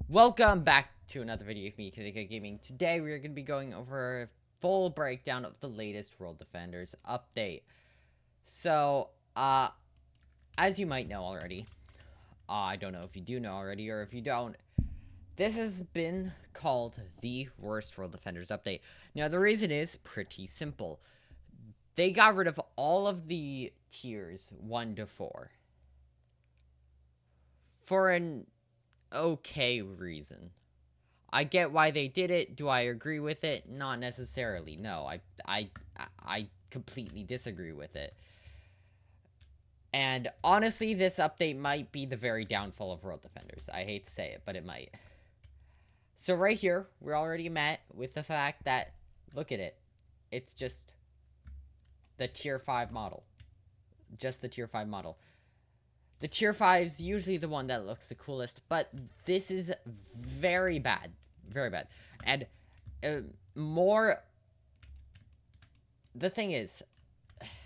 Welcome back to another video of me, Kizika Gaming. Today we are going to be going over a full breakdown of the latest World Defenders update. So, as you might know already, I don't know if you do know already or if you don't, this has been called the worst World Defenders update. Now, the reason is pretty simple. They got rid of all of the tiers 1 to 4 for an okay reason. I get why they did it. Do I agree with it? Not necessarily. No, I completely disagree with it. And honestly, this update might be the very downfall of World Defenders. I hate to say it, but it might. So right here, we're already met with the fact that, look at it. It's just the tier 5 model. Just the tier 5 model. The tier 5 is usually the one that looks the coolest, but this is very bad. Very bad. And more... The thing is,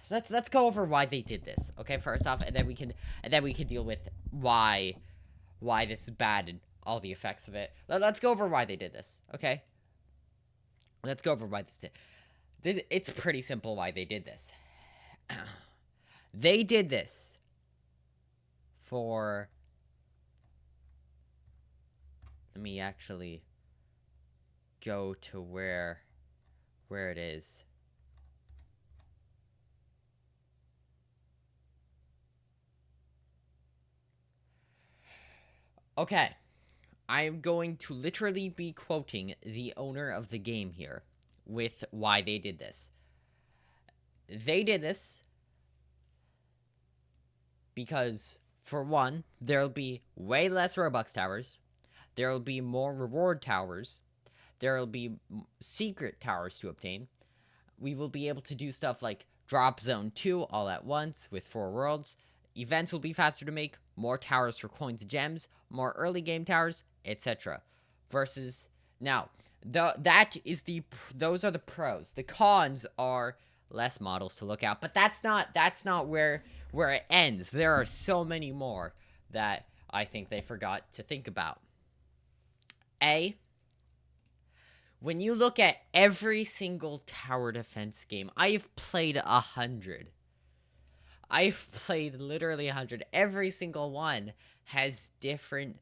let's go over why they did this, okay? First off, and then we can deal with why this is bad and all the effects of it. Let's go over why they did this, okay? Let's go over why this. It's pretty simple why they did this. They did this for... Let me actually go to where it is. Okay, I am going to literally be quoting the owner of the game here with why they did this. They did this because, for one, there'll be way less Robux towers, there'll be more reward towers, there'll be secret towers to obtain. We will be able to do stuff like drop zone 2 all at once with 4 worlds. Events will be faster to make, more towers for coins and gems, more early game towers, etc. Versus now, those are the pros. The cons are less models to look at, but that's not where it ends. There are so many more that I think they forgot to think about. When you look at every single tower defense game, I've played 100. I've played literally 100. Every single one has different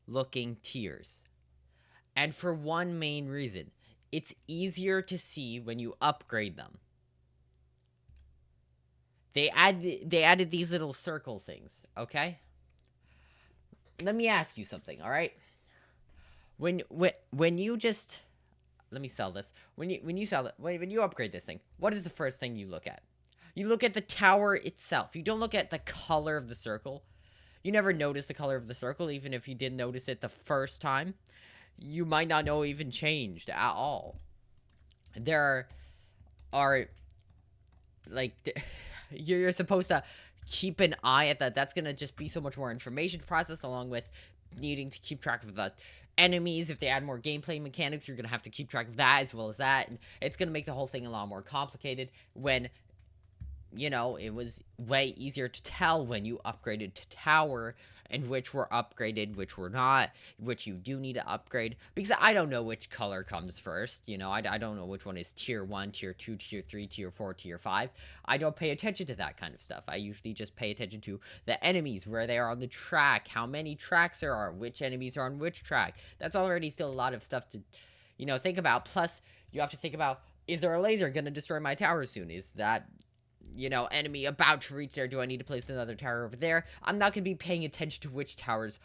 looking tiers. And for one main reason, it's easier to see when you upgrade them. They added these little circle things, okay? Let me ask you something, all right? When you just... Let me sell this. When you upgrade this thing, what is the first thing you look at? You look at the tower itself. You don't look at the color of the circle. You never notice the color of the circle, even if you did notice it the first time. You might not know it even changed at all. There are like, you're supposed to keep an eye at that. That's gonna just be so much more information to process, along with needing to keep track of the enemies. If they add more gameplay mechanics, you're gonna have to keep track of that as well as that, and it's gonna make the whole thing a lot more complicated when, you know, it was way easier to tell when you upgraded to tower and which were upgraded, which were not, which you do need to upgrade, because I don't know which color comes first. You know, I don't know which one is tier 1, tier 2, tier 3, tier 4, tier 5. I don't pay attention to that kind of stuff. I usually just pay attention to the enemies, where they are on the track, how many tracks there are, which enemies are on which track. That's already still a lot of stuff to, you know, think about. Plus, you have to think about, is there a laser going to destroy my tower soon? Is that, you know, enemy about to reach there? Do I need to place another tower over there? I'm not going to be paying attention to which towers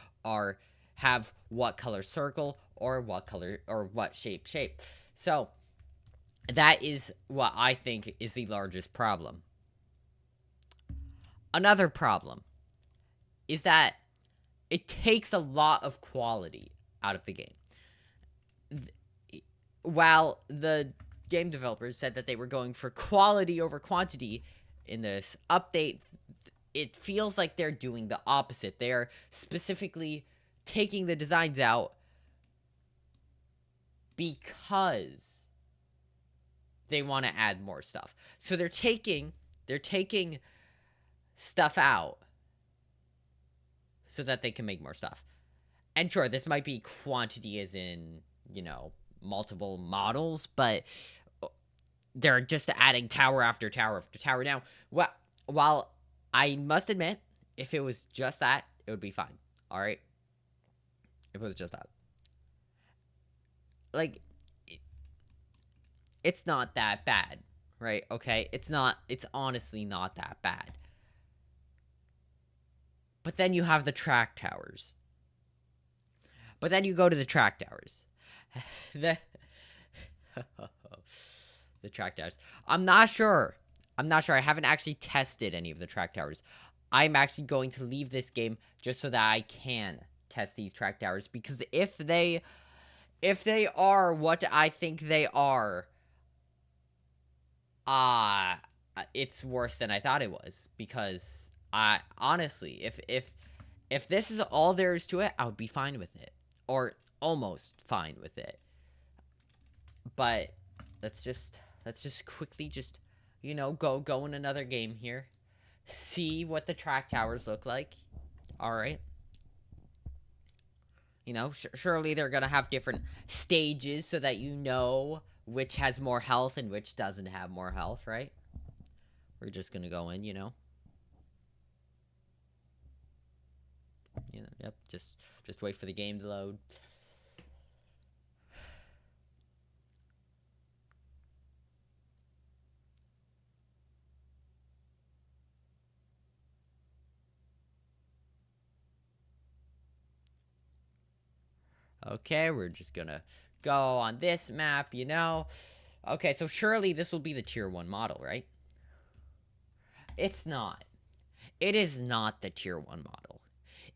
have what color circle or what color or what shape. So that is what I think is the largest problem. Another problem is that it takes a lot of quality out of the game. While the game developers said that they were going for quality over quantity in this update, it feels like they're doing the opposite. They're specifically taking the designs out because they want to add more stuff. So they're taking stuff out so that they can make more stuff. And sure, this might be quantity as in, you know, multiple models, but they're just adding tower after tower after tower. Now, while I must admit, if it was just that, it would be fine. All right? If it was just that. Like, it's not that bad, right? Okay? It's honestly not that bad. But then you have the track towers. But then you go to the track towers. the the track towers. I'm not sure. I haven't actually tested any of the track towers. I'm actually going to leave this game just so that I can test these track towers, because if they are what I think they are, it's worse than I thought it was, because I honestly, if this is all there is to it, I would be fine with it, or almost fine with it. But let's just quickly just, you know, go in another game here, see what the track towers look like. All right. You know, surely they're gonna have different stages so that you know which has more health and which doesn't have more health, right? We're just gonna go in, you know. Yep, just wait for the game to load. Okay, we're just gonna go on this map, you know. Okay, so surely this will be the tier 1 model, right? It's not. It is not the tier 1 model.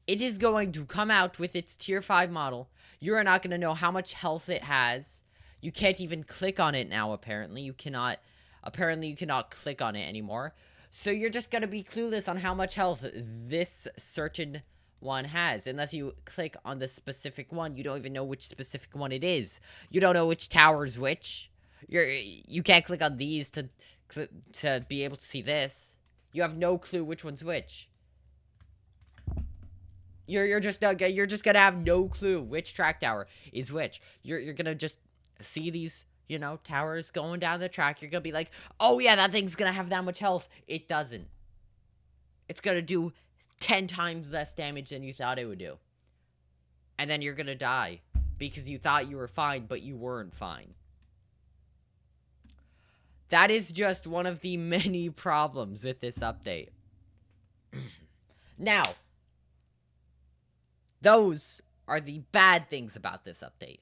It is going to come out with its tier 5 model. You're not going to know how much health it has. You can't even click on it now, apparently. You cannot click on it anymore. So you're just going to be clueless on how much health this certain one has. Unless you click on the specific one, you don't even know which specific one it is. You don't know which tower's which. You can't click on these to be able to see this. You have no clue which one's which. You're just gonna have no clue which track tower is which. You're gonna just see these, you know, towers going down the track. You're gonna be like, oh yeah, that thing's gonna have that much health. It doesn't. It's gonna do 10 times less damage than you thought it would do. And then you're gonna die because you thought you were fine, but you weren't fine. That is just one of the many problems with this update. Now, those are the bad things about this update.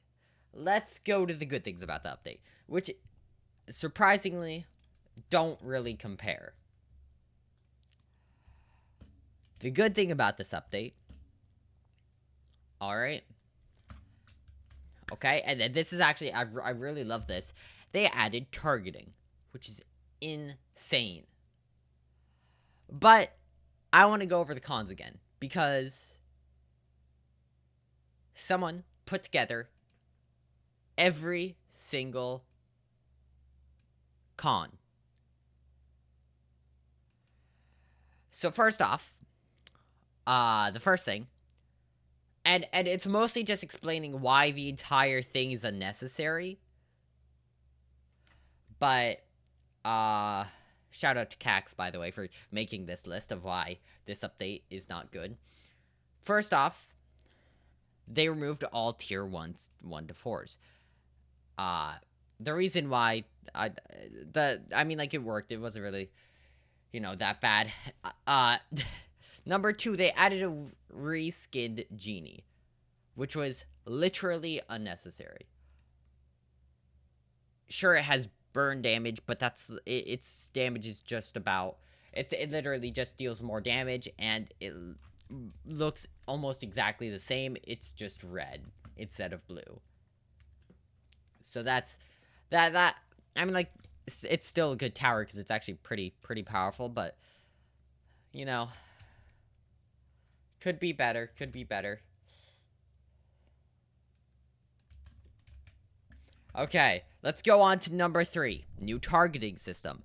Let's go to the good things about the update, which surprisingly don't really compare. The good thing about this update, all right, okay, and this is actually, I really love this. They added targeting, which is insane. But I want to go over the cons again, because someone put together every single con. So first off, the first thing, and it's mostly just explaining why the entire thing is unnecessary. But shout out to Cax, by the way, for making this list of why this update is not good. First off, they removed all tier 1s, 1 to 4s. The reason why, I mean, like, it worked. It wasn't really, you know, that bad. Number 2, they added a reskinned genie, which was literally unnecessary. Sure, it has burn damage, but its damage is just about, it literally just deals more damage, and it looks almost exactly the same. It's just red instead of blue. So that's that. I mean, like, it's still a good tower because it's actually pretty powerful, but you know, could be better. Okay, let's go on to number 3. New targeting system.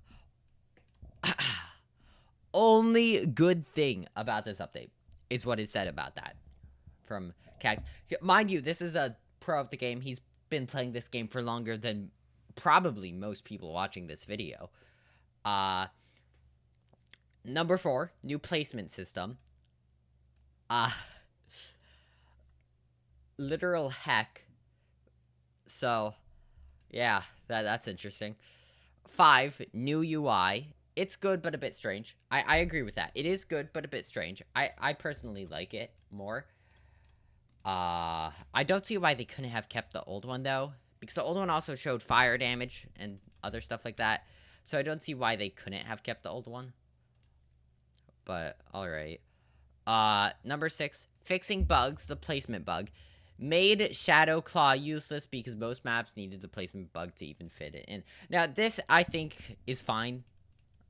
Only good thing about this update is what is said about that. from Cax. Mind you, this is a pro of the game. He's been playing this game for longer than probably most people watching this video. Number 4, new placement system. Literal heck. So, yeah, that's interesting. 5, new UI. It's good, but a bit strange. I agree with that. It is good, but a bit strange. I personally like it more. I don't see why they couldn't have kept the old one, though. Because the old one also showed fire damage and other stuff like that. So I don't see why they couldn't have kept the old one. But, alright. Number 6, fixing bugs, the placement bug. Made Shadow Claw useless because most maps needed the placement bug to even fit it in. Now, this, I think, is fine.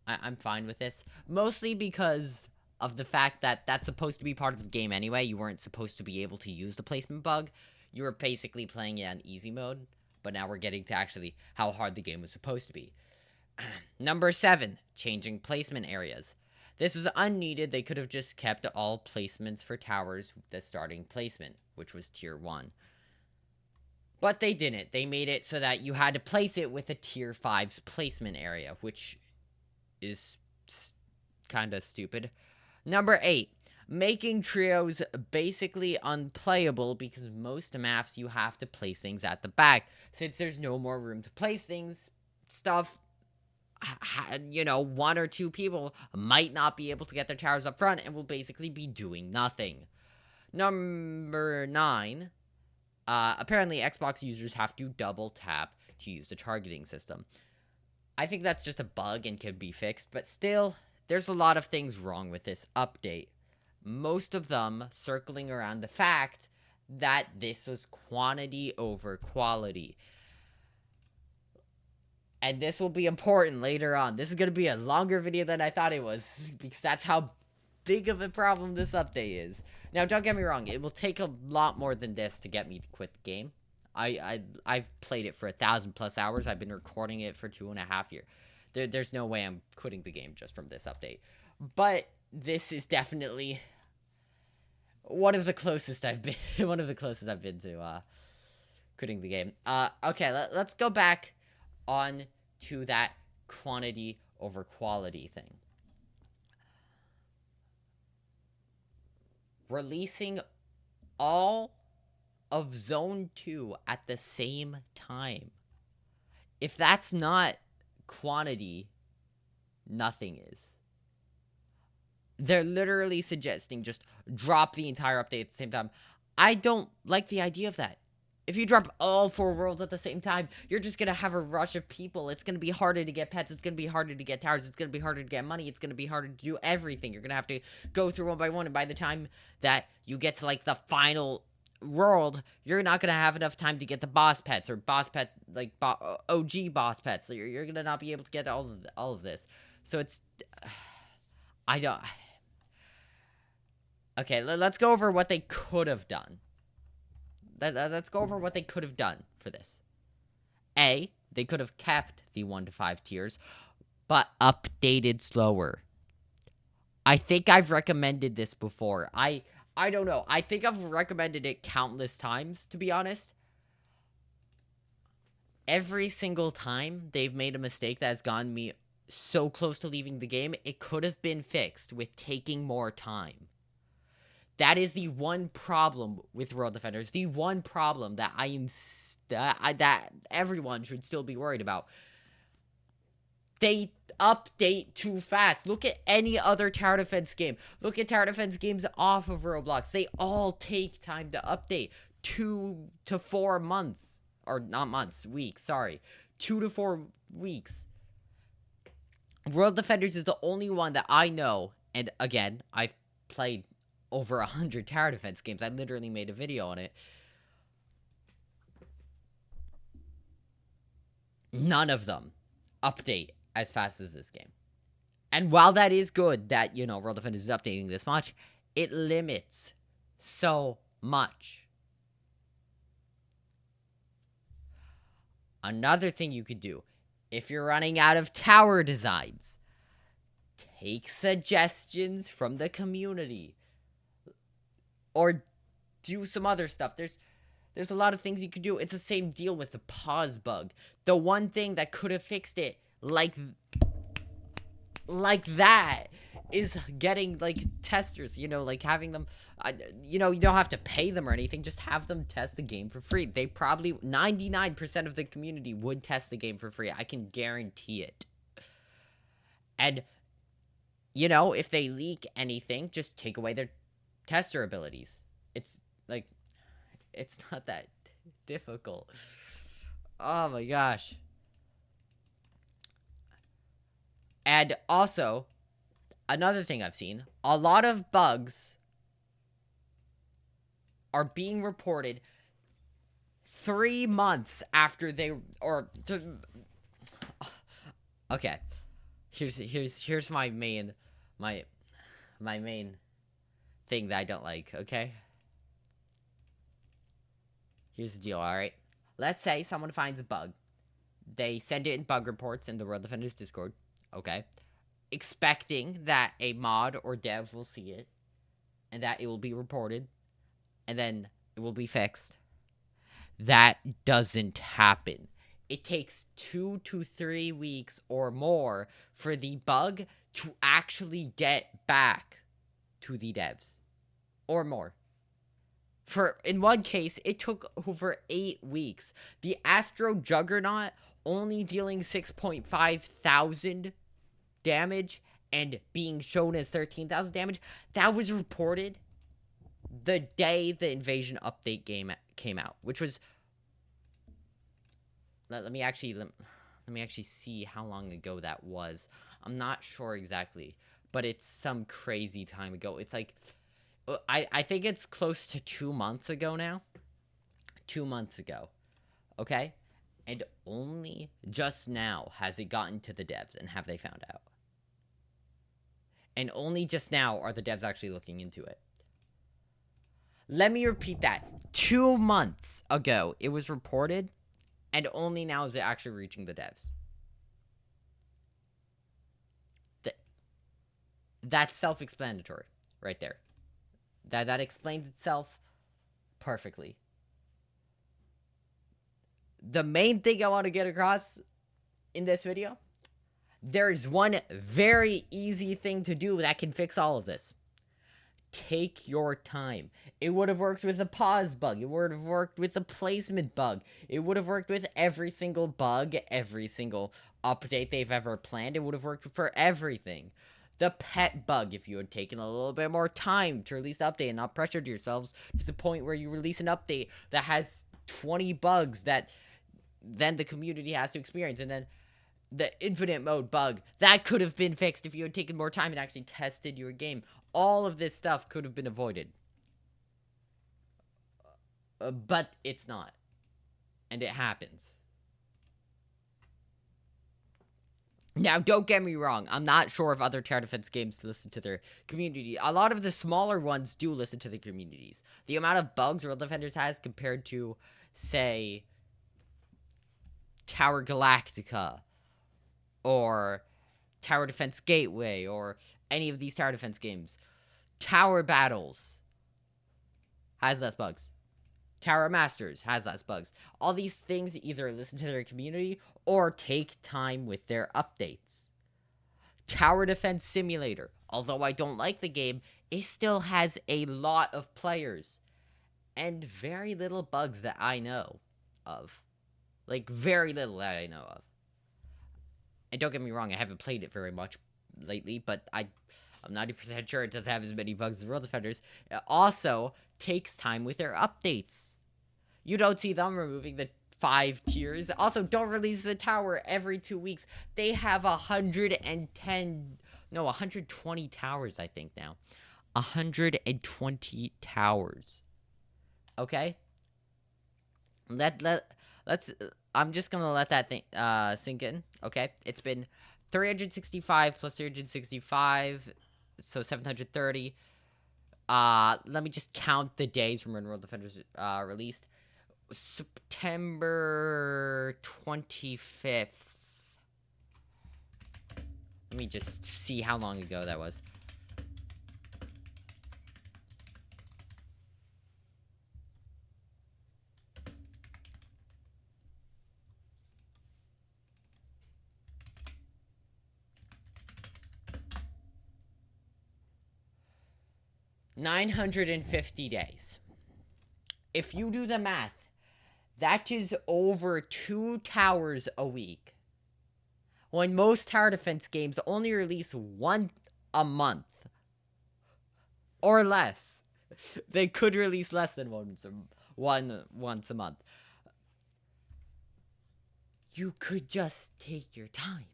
I'm fine with this. Mostly because of the fact that that's supposed to be part of the game anyway. You weren't supposed to be able to use the placement bug. You were basically playing it on easy mode. But now we're getting to actually how hard the game was supposed to be. Number 7, changing placement areas. This was unneeded. They could have just kept all placements for towers with the starting placement, which was tier 1. But they didn't. They made it so that you had to place it with a tier 5's placement area, which is kind of stupid. Number 8, making trios basically unplayable because most maps you have to place things at the back. Since there's no more room to place things, stuff, you know, 1 or 2 people might not be able to get their towers up front and will basically be doing nothing. Number 9, apparently Xbox users have to double tap to use the targeting system. I think that's just a bug and can be fixed, but still, there's a lot of things wrong with this update. Most of them circling around the fact that this was quantity over quality. And this will be important later on. This is going to be a longer video than I thought it was, because that's how big of a problem this update is. Now, don't get me wrong, it will take a lot more than this to get me to quit the game. I've played it for 1,000+ hours. I've been recording it for 2.5 years. There's no way I'm quitting the game just from this update. But this is definitely one of the closest I've been. One of the closest I've been to quitting the game. Okay, let's go back on to that quantity over quality thing. Releasing all of Zone 2 at the same time. If that's not quantity, nothing is. They're literally suggesting just drop the entire update at the same time. I don't like the idea of that. If you drop all 4 worlds at the same time, you're just going to have a rush of people. It's going to be harder to get pets. It's going to be harder to get towers. It's going to be harder to get money. It's going to be harder to do everything. You're going to have to go through one by one. And by the time that you get to, like, the final world, you're not going to have enough time to get the boss pets or boss pet, like, OG boss pets. So you're going to not be able to get all of this. So it's... I don't... Okay, let's go over what they could have done. Let's go over what they could have done for this. A, they could have kept the 1 to 5 tiers, but updated slower. I think I've recommended this before. I don't know. I think I've recommended it countless times, to be honest. Every single time they've made a mistake that has gotten me so close to leaving the game, it could have been fixed with taking more time. That is the one problem with World Defenders. The one problem that that everyone should still be worried about. They update too fast. Look at any other tower defense game. Look at tower defense games off of Roblox. They all take time to update. 2 to 4 months. Or not months, weeks, sorry. 2 to 4 weeks. World Defenders is the only one that I know. And again, I've played over 100 tower defense games. I literally made a video on it. None of them update as fast as this game. And while that is good that, you know, World Defenders is updating this much, it limits so much. Another thing you could do, if you're running out of tower designs, take suggestions from the community. Or do some other stuff. There's a lot of things you could do. It's the same deal with the pause bug. The one thing that could have fixed it, like that, is getting, like, testers, you know, like, having them, you know, you don't have to pay them or anything, just have them test the game for free. They probably, 99% of the community would test the game for free. I can guarantee it. And, you know, if they leak anything, just take away their tester abilities. It's, like, it's not that difficult. Oh my gosh. And also, another thing I've seen, a lot of bugs are being reported 3 months after they, okay. Here's my main thing that I don't like, okay? Here's the deal, alright? Let's say someone finds a bug. They send it in bug reports in the World Defenders Discord, okay? Expecting that a mod or dev will see it, and that it will be reported, and then it will be fixed. That doesn't happen. It takes 2 to 3 weeks or more for the bug to actually get back to the devs. Or more. In one case, it took over 8 weeks. The Astro Juggernaut only dealing 6.5 thousand damage and being shown as 13,000 damage, that was reported the day the Invasion update game came out, which was, let me actually see how long ago that was. I'm not sure exactly, but it's some crazy time ago. It's like, I think it's close to 2 months ago now. 2 months ago. Okay? And only just now has it gotten to the devs and have they found out. And only just now are the devs actually looking into it. Let me repeat that. 2 months ago it was reported, and only now is it actually reaching the devs. That's self-explanatory right there. That explains itself perfectly. The main thing I want to get across in this video, there's one very easy thing to do that can fix all of this. Take your time. It would have worked with the pause bug. It would have worked with the placement bug. It would have worked with every single bug, every single update they've ever planned. It would have worked for everything. The pet bug, if you had taken a little bit more time to release an update and not pressured yourselves to the point where you release an update that has 20 bugs that then the community has to experience, and then the infinite mode bug, that could have been fixed if you had taken more time and actually tested your game. All of this stuff could have been avoided. But it's not. And it happens. Now, don't get me wrong. I'm not sure if other tower defense games listen to their community. A lot of the smaller ones do listen to the communities. The amount of bugs World Defenders has compared to, say, Tower Galactica or Tower Defense Gateway or any of these tower defense games. Tower Battles has less bugs. Tower Masters has less bugs. All these things either listen to their community or take time with their updates. Tower Defense Simulator, although I don't like the game, it still has a lot of players and very little bugs that I know of. Like, very little that I know of. And don't get me wrong, I haven't played it very much lately, but I'm 90% sure it doesn't have as many bugs as World Defenders. It also takes time with their updates. You don't see them removing the 5 tiers. Also, don't release the tower every 2 weeks. They have 120 towers, I think, now. 120 towers. Okay? Let's I'm just gonna let that thing sink in. Okay, it's been 365 plus 365, so 730. Let me just count the days from when World Defenders released. September 25th. Let me just see how long ago that was. 950 days. If you do the math, that is over 2 towers a week. When most tower defense games only release one a month. Or less. They could release less than once a month. You could just take your time.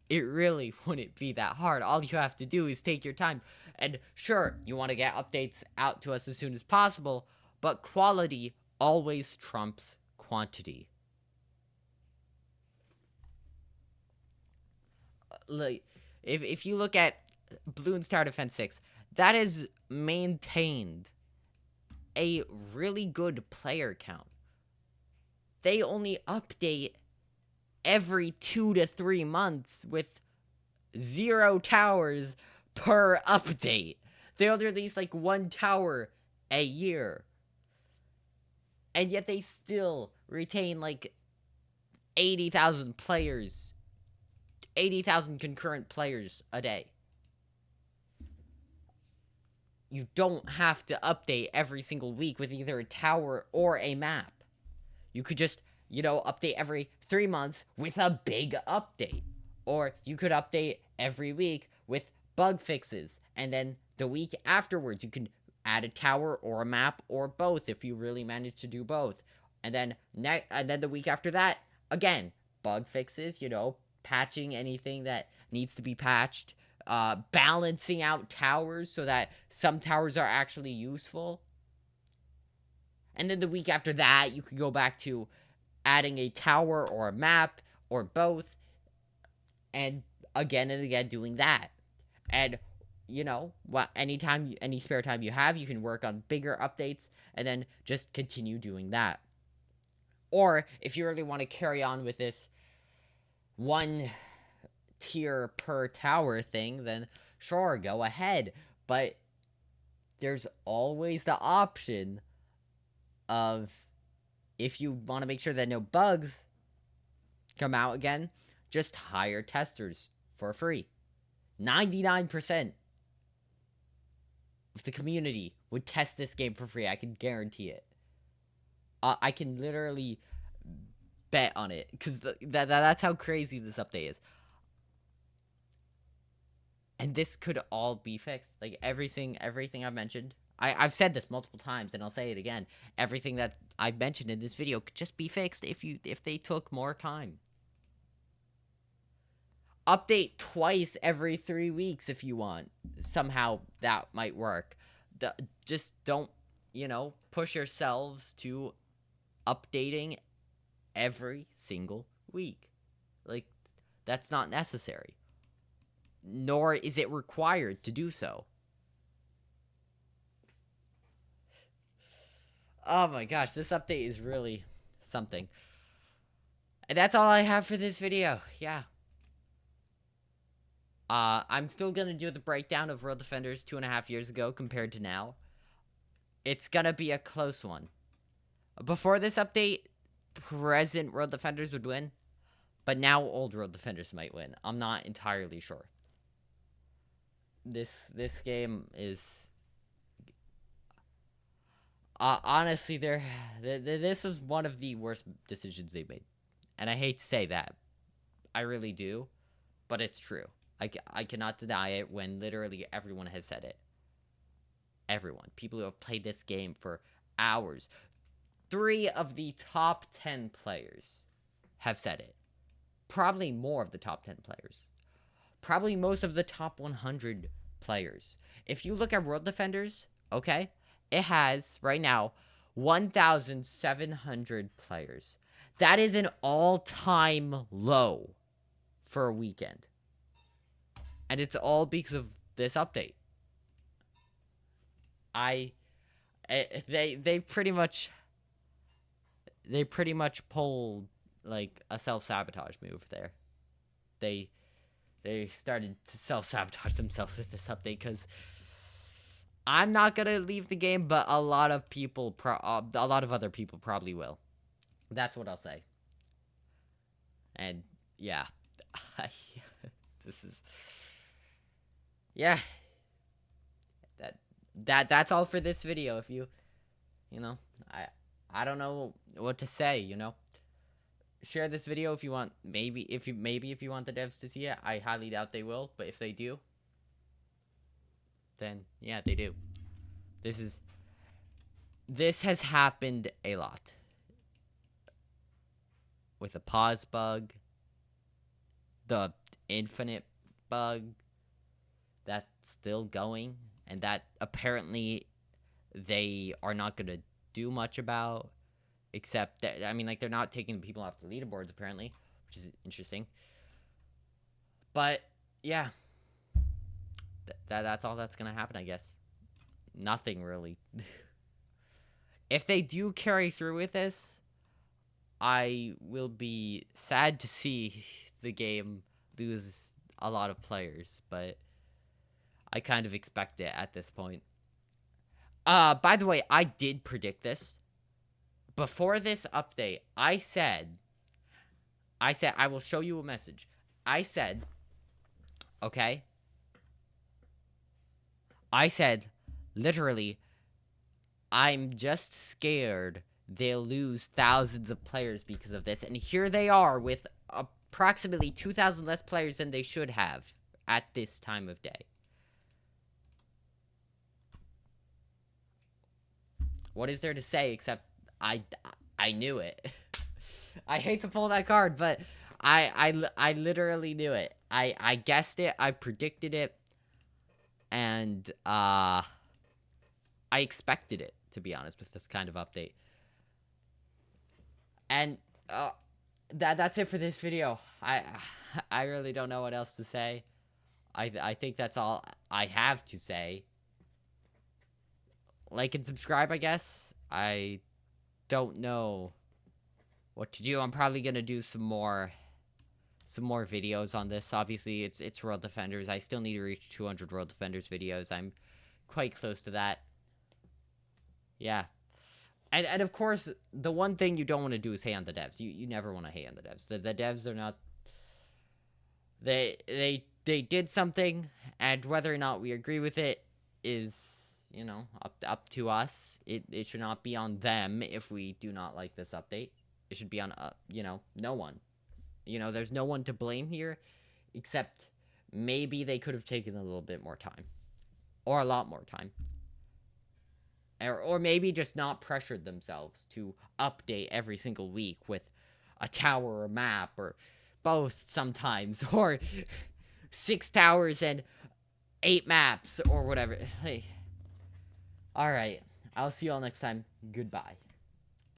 It really wouldn't be that hard. All you have to do is take your time. And sure, you want to get updates out to us as soon as possible, but quality always trumps quantity. Like, if you look at Bloons Tower Defense 6, that has maintained a really good player count. They only update every 2 to 3 months with 0 towers per update. They'll release like 1 tower a year. And yet they still retain like 80,000 players. 80,000 concurrent players a day. You don't have to update every single week with either a tower or a map. You could just, update every 3 months with a big update. Or you could update every week with bug fixes. And then the week afterwards, you can add a tower or a map or both if you really manage to do both. And then the week after that, again, bug fixes, patching anything that needs to be patched. Balancing out towers so that some towers are actually useful. And then the week after that, you could go back to adding a tower or a map or both. And again doing that. And, anytime, any spare time you have, you can work on bigger updates and then just continue doing that. Or if you really want to carry on with this 1 tier per tower thing, then sure, go ahead. But there's always the option of, if you want to make sure that no bugs come out again, just hire testers for free. 99% of the community would test this game for free. I can guarantee it. I can literally bet on it, because that's how crazy this update is. And this could all be fixed. Like, everything I've mentioned. I've said this multiple times, and I'll say it again. Everything that I've mentioned in this video could just be fixed if they took more time. Update twice every 3 weeks if you want. Somehow that might work. Just don't, push yourselves to updating every single week. Like, that's not necessary. Nor is it required to do so. Oh my gosh, this update is really something. And that's all I have for this video. Yeah. I'm still gonna do the breakdown of World Defenders 2.5 years ago compared to now. It's gonna be a close one. Before this update, present World Defenders would win. But now old World Defenders might win. I'm not entirely sure. This game is... honestly, this was one of the worst decisions they made. And I hate to say that. I really do. But it's true. I cannot deny it when literally everyone has said it. Everyone. People who have played this game for hours. 3 of the top 10 players have said it. Probably more of the top 10 players. Probably most of the top 100 players. If you look at World Defenders, okay, it has, right now, 1,700 players. That is an all-time low for a weekend. And it's all because of this update. They pretty much pulled like a self-sabotage move there. They started to self-sabotage themselves with this update, because I'm not gonna leave the game, but a lot of other people probably will. That's what I'll say. And yeah, this is, yeah. that's all for this video. If you know, I don't know what to say, you know. Share this video if you want. Maybe if you want the devs to see it. I highly doubt they will, but if they do, then yeah, they do. This has happened a lot. With the pause bug, the infinite bug that's still going, and that apparently they are not going to do much about, except that, I mean, like, they're not taking people off the leaderboards apparently, which is interesting. But yeah, that's all that's going to happen, I guess. Nothing really. If they do carry through with this, I will be sad to see the game lose a lot of players, but I kind of expect it at this point. By the way, I did predict this. Before this update, I said I will show you a message. I said, okay? I said, literally, I'm just scared they'll lose thousands of players because of this. And here they are with approximately 2,000 less players than they should have at this time of day. What is there to say except I knew it. I hate to pull that card, but I literally knew it. I guessed it. I predicted it. And I expected it, to be honest, with this kind of update. And that's it for this video. I really don't know what else to say. I think that's all I have to say. Like and subscribe, I guess. I don't know what to do. I'm probably gonna do some more videos on this. Obviously, it's World Defenders. I still need to reach 200 World Defenders videos. I'm quite close to that. Yeah. And of course, the one thing you don't want to do is hate on the devs. You never want to hate on the devs. The devs are not... They did something, and whether or not we agree with it is, you know, up to us. It should not be on them if we do not like this update. It should be on, you know, no one. You know, there's no one to blame here, except maybe they could have taken a little bit more time. Or a lot more time. Or maybe just not pressured themselves to update every single week with a tower or a map, or both sometimes, or 6 towers and 8 maps, or whatever. Hey. Alright, I'll see you all next time. Goodbye.